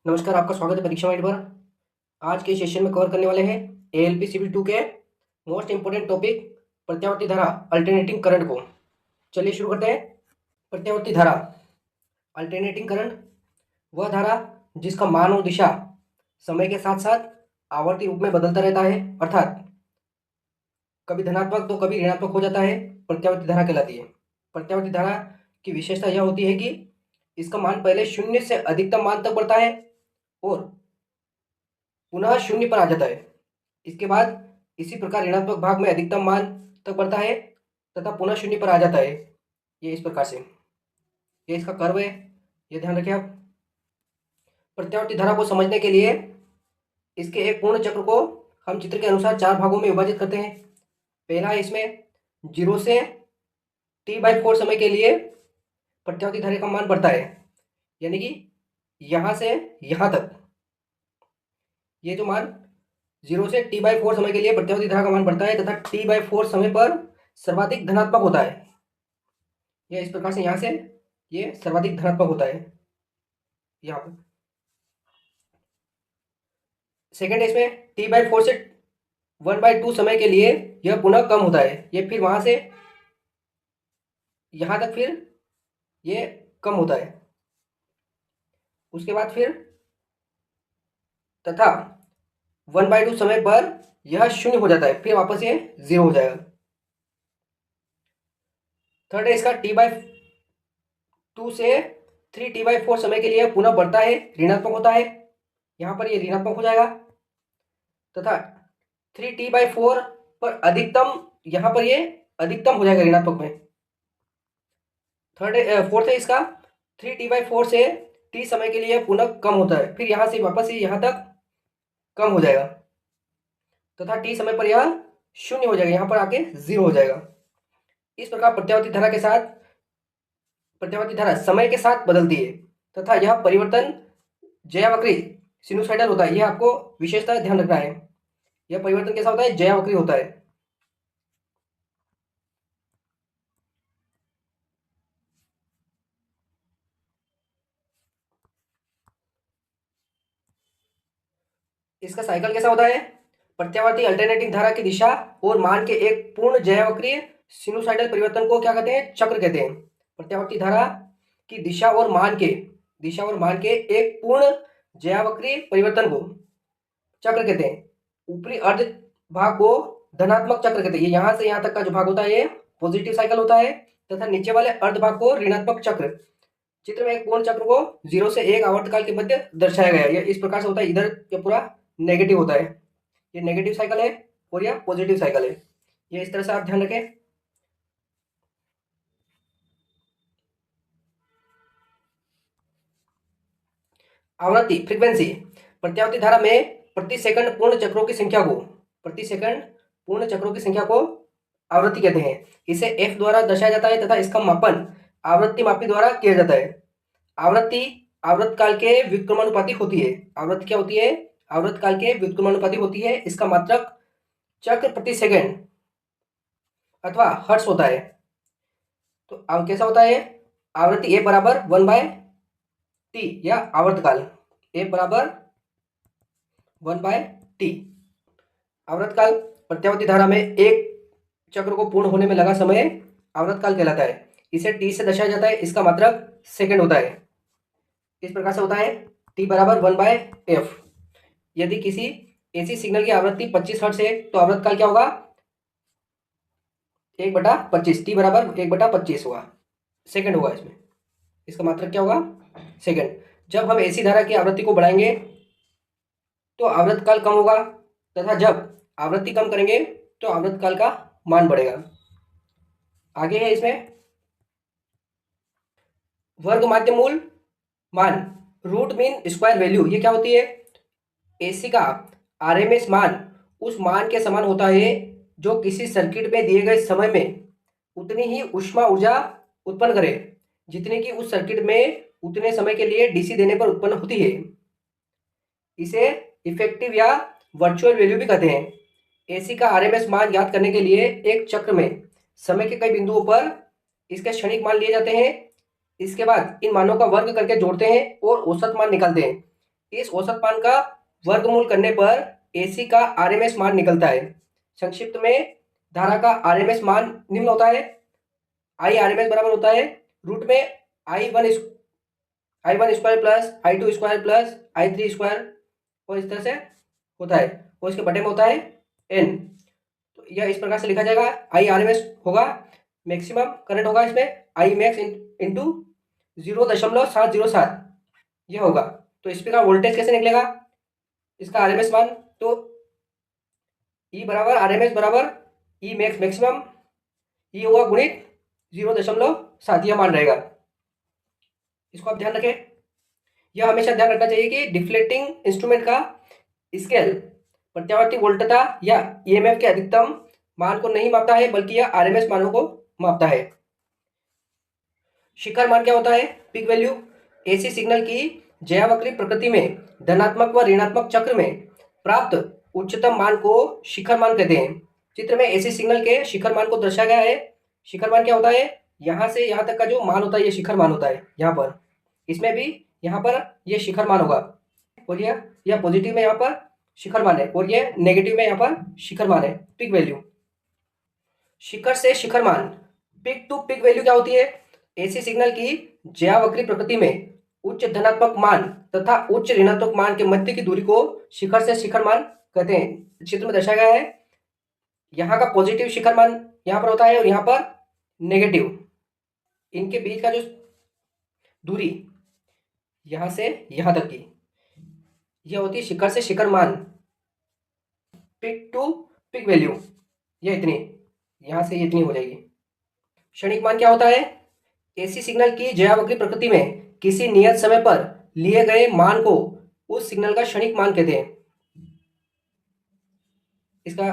नमस्कार, आपका स्वागत है परीक्षा माइंड पर। आज के सेशन में कवर करने वाले हैं एएलपी सिविल 2 के मोस्ट इंपोर्टेंट टॉपिक प्रत्यावर्ती धारा अल्टरनेटिंग करंट को। चलिए शुरू करते हैं। प्रत्यावर्ती धारा अल्टरनेटिंग करंट वह धारा जिसका मान और दिशा समय के साथ साथ आवर्ती रूप में बदलता रहता है, अर्थात कभी धनात्मक तो कभी ऋणात्मक हो जाता है, प्रत्यावर्ती धारा कहलाती है। प्रत्यावर्ती धारा की विशेषता यह होती है कि इसका मान पहले शून्य से अधिकतम मान तक बढ़ता है और पुनः शून्य पर आ जाता है। इसके बाद इसी प्रकार ऋणात्मक भाग में अधिकतम मान तक बढ़ता है तथा पुनः शून्य पर आ जाता है। ये इस प्रकार से, ये इसका कर्व है, ये ध्यान रखें आप। प्रत्यावर्ती धारा को समझने के लिए इसके एक पूर्ण चक्र को हम चित्र के अनुसार 4 भागों में विभाजित करते हैं। पहला है इसमें 0 से T/4 समय के लिए प्रत्यावर्ती धारा का मान बढ़ता है, यानी कि यहाँ से यहाँ तक ये जो मान 0 से T/4 समय के लिए प्रत्यावर्ती धारा का मान बढ़ता है तथा T/4 समय पर सर्वाधिक धनात्मक होता है। यह इस प्रकार से यहाँ से ये सर्वाधिक धनात्मक होता है यहाँ पर। सेकेंड है इसमें T/4 से 1/2 समय के लिए यह पुनः कम होता है, ये फिर वहाँ से यहाँ तक फिर ये कम होता है। उसके बाद फिर तथा 1/2 समय पर यह शून्य हो जाता है, फिर वापस ये 0 हो जाएगा। थर्ड है इसका T/2 से 3T/4 समय के लिए पुनः बढ़ता है, ऋणात्मक होता है, यहाँ पर ये ऋणात्मक हो जाएगा तथा 3T/4 पर अधिकतम, यहाँ पर ये अधिकतम हो जाएगा ऋणात्मक में। फोर्थ है इसका 3T/4 से T समय के लिए पुनः कम होता है, फिर यहाँ से वापस ये यहाँ तक कम हो जाएगा तथा T समय पर यह शून्य हो जाएगा, यहाँ पर आके 0 हो जाएगा। इस प्रकार प्रत्यावर्ती धारा समय के साथ बदलती है तथा यह परिवर्तन ज्यावक्री सिनुसाइडल होता है। यह आपको विशेषता ध्यान रखना है। यह परिवर्तन कैसा होता है? ज्यावक्री होता है। इसका साइकिल कैसा होता है? प्रत्यावर्ती अल्टरनेटिंग धारा की दिशा और मान के एक पूर्ण ज्यावक्रीय सिनुसाइडल परिवर्तन को क्या कहते हैं? चक्र कहते हैं। प्रत्यावर्ती धारा की दिशा और मान के एक पूर्ण ज्यावक्रीय परिवर्तन को चक्र कहते हैं। ऊपरी अर्ध भाग को धनात्मक चक्र कहते हैं। ये यहाँ से यहाँ तक का जो भाग होता है ये पॉजिटिव साइकिल होता है तथा नीचे वाले अर्ध भाग को ऋणात्मक चक्र। चित्र में एक पूर्ण चक्र को 0 से 1 आवर्तकाल के मध्य दर्शाया गया है। यह इस प्रकार से होता है। इधर ये पूरा नेगेटिव होता है, ये नेगेटिव साइकिल है और यह पॉजिटिव साइकिल है। ये इस तरह से आप ध्यान रखें। आवृत्ति फ्रीक्वेंसी प्रत्यावर्ती धारा में प्रति सेकंड पूर्ण चक्रों की संख्या को आवृत्ति कहते हैं। इसे f द्वारा दर्शाया जाता है तथा इसका मापन आवृत्ति मापी द्वारा किया जाता है। आवृत्ति आवर्तकाल के व्युत्क्रमानुपाती होती है। आवृत्ति क्या होती है? आवर्तकाल के व्युत्क्रमानुपाती होती है। इसका मात्रक चक्र प्रति सेकंड अथवा हर्ट्ज होता है। तो अब कैसा होता है? आवृत्ति A बराबर 1/t या आवर्तकाल A बराबर 1/t। आवर्तकाल प्रत्यावर्ती धारा में एक चक्र को पूर्ण होने में लगा समय आवर्तकाल कहलाता है। इसे t से दर्शाया जाता है। इसका मात्रक सेकंड होता है। इस प्रकार से होता है t बराबर 1/f। यदि किसी एसी सिग्नल की आवृत्ति 25 हर्ट्ज है तो आवर्तकाल क्या होगा? 1/25। t बराबर 1/25 होगा, सेकंड होगा इसमें। इसका मात्रक क्या होगा? सेकंड। जब हम एसी धारा की आवृत्ति को बढ़ाएंगे तो आवर्तकाल कम होगा तथा जब आवृत्ति कम करेंगे तो आवर्तकाल का मान बढ़ेगा। आगे है इसमें वर्ग माध्य मूल मान, रूट मीन स्क्वायर वैल्यू। ये क्या होती है? एसी का आरएमएस मान उस मान के समान होता है जो किसी सर्किट में दिए गए समय में उतनी ही ऊष्मा ऊर्जा उत्पन्न करे जितनी कि उस सर्किट में उतने समय के लिए डीसी देने पर उत्पन्न होती है। इसे इफेक्टिव या वर्चुअल वैल्यू भी कहते हैं। एसी का आरएमएस मान ज्ञात करने के लिए एक चक्र में समय के कई बिंदुओं पर इसके क्षणिक मान लिए जाते हैं। इसके बाद इन मानों का वर्ग करके जोड़ते हैं और औसत मान निकालते हैं। इस औसत मान का वर्गमूल करने पर एसी का आरएमएस मान निकलता है। संक्षिप्त में धारा का आरएमएस मान निम्न होता है। आई आरएमएस बराबर होता है रूट में I one square plus I2 square plus I3 square, और इस तरह से होता है, और इसके बटे में होता है एन। तो यह इस प्रकार से लिखा जाएगा, आई आरएमएस होगा, मैक्सिमम करंट होगा इसमें आई मैक्स इंटू 0.707 यह होगा। तो इस प्रकार वोल्टेज कैसे निकलेगा, इसका आरएमएस मान, तो ई बराबर आरएमएस बराबर ई मैक्स मैक्सिमम, ई होगा गुणित 0.7 यह मान रहेगा। इसको आप ध्यान रखें। यह हमेशा ध्यान रखना चाहिए कि डिफ्लेक्टिंग इंस्ट्रूमेंट का स्केल प्रत्यावर्ती वोल्टता या ईएमएफ के अधिकतम मान को नहीं मापता है, बल्कि यह आरएमएस मानों को मापता है। शिखर मान क्या होता है, पीक वैल्यू। एसी सिग्नल की ज्यावक्री प्रकृति में धनात्मक व ऋणात्मक चक्र में प्राप्त उच्चतम मान को शिखर मान कहते हैं। चित्र में एसी सिग्नल के शिखर मान को दर्शाया गया है। शिखर मान क्या होता है, यहाँ से यहाँ तक का जो मान होता है ये शिखर मान होता है। यहाँ पर इसमें भी यहाँ पर ये शिखर मान होगा, और यह पॉजिटिव में यहाँ पर शिखर मान है, और ये नेगेटिव में यहाँ पर शिखर मान है, पीक वैल्यू। शिखर से शिखर मान, पीक टू पीक वैल्यू क्या होती है, एसी सिग्नल की ज्यावक्री प्रकृति में उच्च धनात्मक मान तथा उच्च ऋणात्मक मान के मध्य की दूरी को शिखर से शिखर मान कहते हैं। चित्र में दर्शाया गया है, यहाँ का पॉजिटिव शिखर मान यहाँ पर होता है और यहाँ पर नेगेटिव। इनके बीच का जो दूरी यहाँ से यहाँ तक की यह होती है शिखर से शिखर मान, पीक टू पीक वैल्यू। यह इतनी, यहाँ से इतनी हो जाएगी। क्षणिक मान क्या होता है, एसी सिग्नल की ज्यावक्री प्रकृति में किसी नियत समय पर लिए गए मान को उस सिग्नल का क्षणिक मान कहते हैं। इसका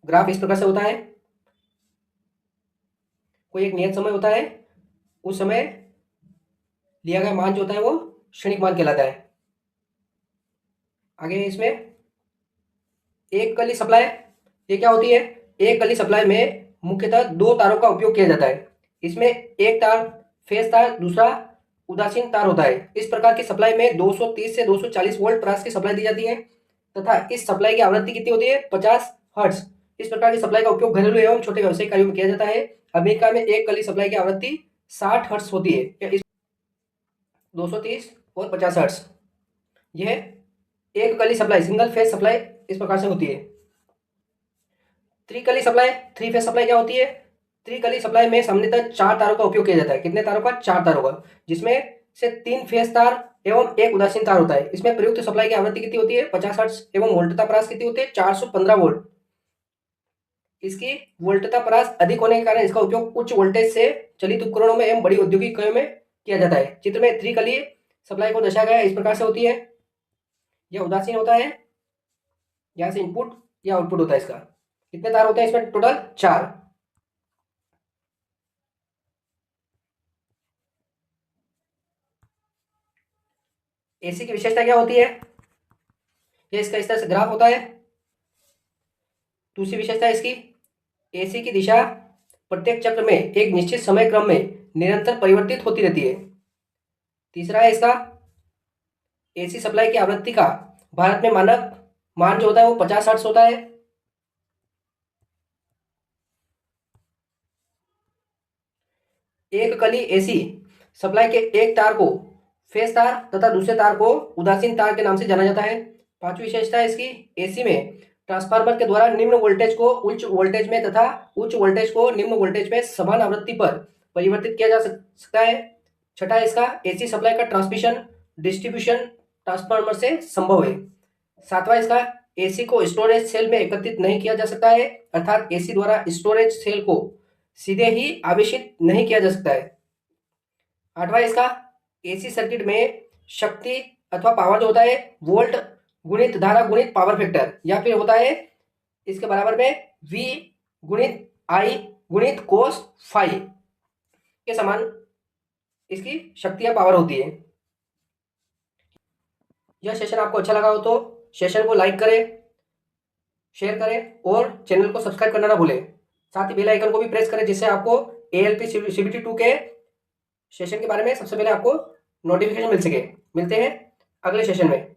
ग्राफ इस प्रकार से होता है, कोई एक नियत समय होता है, उस समय लिया गया मान जो होता है वो क्षणिक मान कहलाता है। आगे इसमें एक कली सप्लाई, ये क्या होती है, एक कली सप्लाई में मुख्यतः दो तारों का उपयोग किया जाता है। इसमें एक तार फेज तार, दूसरा उदासीन तार होता है। इस प्रकार की सप्लाई में 230 से 240 वोल्ट प्रकाश की सप्लाई दी जाती है तथा इस सप्लाई की आवृत्ति कितनी होती है, 50 हर्ट्ज। इस प्रकार की सप्लाई का उपयोग घरेलू एवं छोटे व्यवसायिक कार्यों में किया जाता है। अमेरिका में एक कली सप्लाई की आवृत्ति 60 हर्ट्ज होती है, 230 और 50 हर्ट्ज। यह एक कली सप्लाई, सिंगल फेज सप्लाई इस प्रकार से होती है। त्रिकली सप्लाई, थ्री फेज सप्लाई क्या होती है, त्रिकली सप्लाई में सामान्यतः 4 तारों का उपयोग किया जाता है। कितने तारों का, 4 तारों का, जिसमें से 3 फेज तार एवं एक उदासीन तार होता है। इसमें प्रयुक्त सप्लाई की आवृत्ति कितनी होती है, 50 हर्ट्ज एवं वोल्टता परास कितनी होती है, 415 वोल्ट। इसकी वोल्टता परास अधिक होने के कारण इसका उपयोग उच्च वोल्टेज से चलित उपकरणों में एवं बड़ी औद्योगिक इकाइयों में किया जाता है। चित्र में त्रिकली सप्लाई को दर्शाया गया है, इस प्रकार से होती है। यह उदासीन होता है, यहाँ से इनपुट या आउटपुट होता है। इसका कितने तार होते हैं इसमें, टोटल 4। एसी की विशेषता क्या होती है, यह इसका इस तरह से ग्राफ होता है। दूसरी विशेषता इसकी, एसी की दिशा प्रत्येक चक्र में एक निश्चित समय क्रम में निरंतर परिवर्तित होती रहती है। तीसरा है इसका, एसी सप्लाई की आवृत्ति का भारत में मानक मान जो होता है वो 50 हर्ट्ज होता है। एक कली एसी सप्लाई के एक तार को फेज तार तथा दूसरे तार को उदासीन तार के नाम से जाना जाता है। पांचवी विशेषता है इसकी, एसी में ट्रांसफार्मर के द्वारा निम्न वोल्टेज को उच्च वोल्टेज में तथा उच्च वोल्टेज को निम्न वोल्टेज में समान आवृत्ति पर परिवर्तित किया जा सकता है। छठा है इसका, एसी सप्लाई का ट्रांसमिशन डिस्ट्रीब्यूशन ट्रांसफार्मर से संभव है। सातवां इसका, एसी को स्टोरेज सेल में एकत्रित नहीं किया जा सकता है, अर्थात एसी द्वारा स्टोरेज सेल को सीधे ही आवेशित नहीं किया जा सकता है। आठवां इसका, एसी सर्किट में शक्ति अथवा पावर जो होता है वोल्ट गुणित धारा गुणित पावर फैक्टर, या फिर होता है इसके बराबर में V गुणित I गुणित कोस फाई के समान इसकी शक्ति या पावर होती है। यह सेशन आपको अच्छा लगा हो तो सेशन को लाइक करें, शेयर करें और चैनल को सब्सक्राइब करना ना भूलें। साथ ही बेल आइकन को भी प्रेस करें, जिससे आपको ALP CBT 2 के सेशन के बारे में सबसे पहले आपको नोटिफिकेशन मिल सके। मिलते हैं अगले सेशन में।